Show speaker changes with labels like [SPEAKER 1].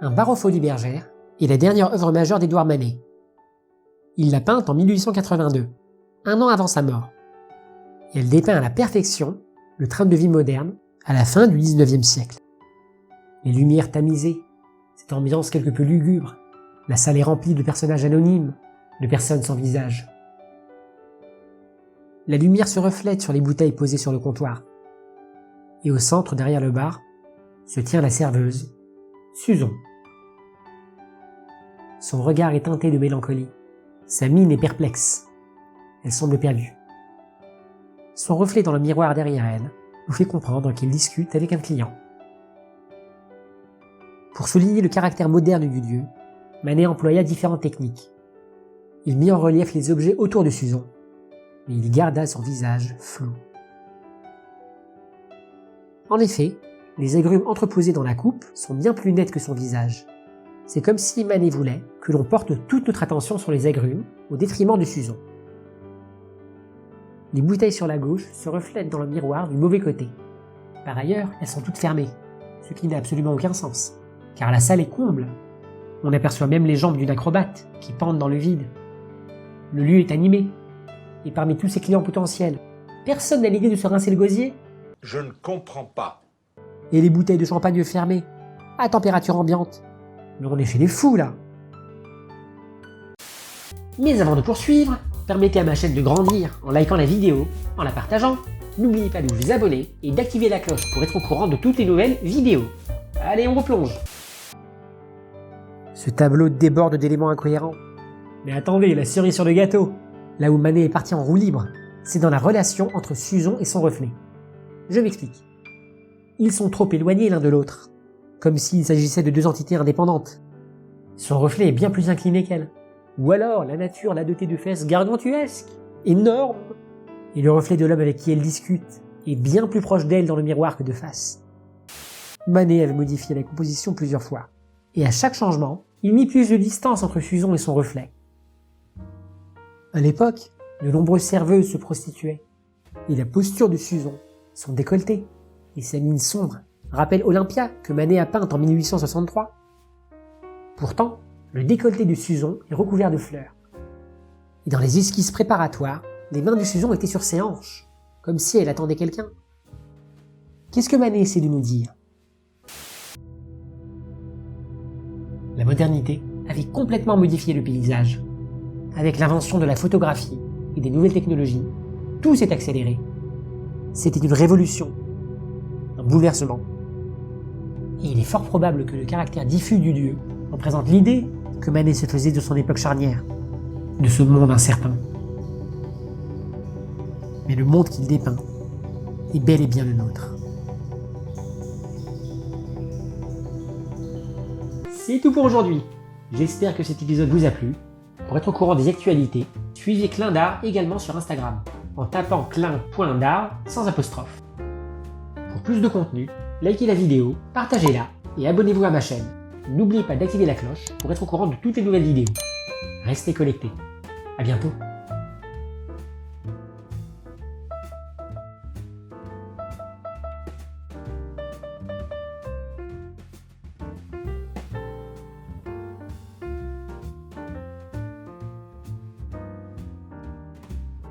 [SPEAKER 1] un Barofo du Bergère est la dernière œuvre majeure d'Édouard Manet. Il l'a peinte en 1882, un an avant sa mort. Et elle dépeint à la perfection le train de vie moderne à la fin du XIXe siècle. Les lumières tamisées, cette ambiance quelque peu lugubre, la salle est remplie de personnages anonymes, de personnes sans visage. La lumière se reflète sur les bouteilles posées sur le comptoir. Et au centre, derrière le bar, se tient la serveuse, Suzon. Son regard est teinté de mélancolie. Sa mine est perplexe. Elle semble perdue. Son reflet dans le miroir derrière elle nous fait comprendre qu'il discute avec un client. Pour souligner le caractère moderne du lieu, Manet employa différentes techniques. Il mit en relief les objets autour de Suzon, mais il garda son visage flou. En effet, les agrumes entreposés dans la coupe sont bien plus nets que son visage. C'est comme si Manet voulait que l'on porte toute notre attention sur les agrumes au détriment de Suzon. Les bouteilles sur la gauche se reflètent dans le miroir du mauvais côté. Par ailleurs, elles sont toutes fermées, ce qui n'a absolument aucun sens, car la salle est comble. On aperçoit même les jambes d'une acrobate qui pendent dans le vide. Le lieu est animé, et parmi tous ses clients potentiels, personne n'a l'idée de se rincer le gosier.
[SPEAKER 2] Je ne comprends pas.
[SPEAKER 1] Et les bouteilles de champagne fermées, à température ambiante. Mais on est chez les fous là. Mais avant de poursuivre, permettez à ma chaîne de grandir en likant la vidéo, en la partageant. N'oubliez pas de vous abonner et d'activer la cloche pour être au courant de toutes les nouvelles vidéos. Allez, on replonge. Ce tableau déborde d'éléments incohérents. Mais attendez, la cerise sur le gâteau. Là où Manet est parti en roue libre, c'est dans la relation entre Suzon et son reflet. Je m'explique. Ils sont trop éloignés l'un de l'autre, comme s'il s'agissait de deux entités indépendantes. Son reflet est bien plus incliné qu'elle. Ou alors, la nature l'a doté de fesses gargantuesques, énormes. Et le reflet de l'homme avec qui elle discute est bien plus proche d'elle dans le miroir que de face. Manet avait modifié la composition plusieurs fois. Et à chaque changement, il mit plus de distance entre Suzon et son reflet. À l'époque, de nombreuses serveuses se prostituaient. Et la posture de Suzon, son décolleté et sa mine sombre rappellent Olympia que Manet a peinte en 1863. Pourtant, le décolleté de Suzon est recouvert de fleurs. Et dans les esquisses préparatoires, les mains de Suzon étaient sur ses hanches, comme si elle attendait quelqu'un. Qu'est-ce que Manet essaie de nous dire? La modernité avait complètement modifié le paysage. Avec l'invention de la photographie et des nouvelles technologies, tout s'est accéléré. C'était une révolution, un bouleversement. Et il est fort probable que le caractère diffus du lieu représente l'idée que Manet se faisait de son époque charnière, de ce monde incertain. Mais le monde qu'il dépeint est bel et bien le nôtre. C'est tout pour aujourd'hui. J'espère que cet épisode vous a plu. Pour être au courant des actualités, suivez Clin d'Art également sur Instagram, en tapant clin.d'art sans apostrophe. Pour plus de contenu, likez la vidéo, partagez-la et abonnez-vous à ma chaîne. N'oubliez pas d'activer la cloche pour être au courant de toutes les nouvelles vidéos. Restez connectés. À bientôt.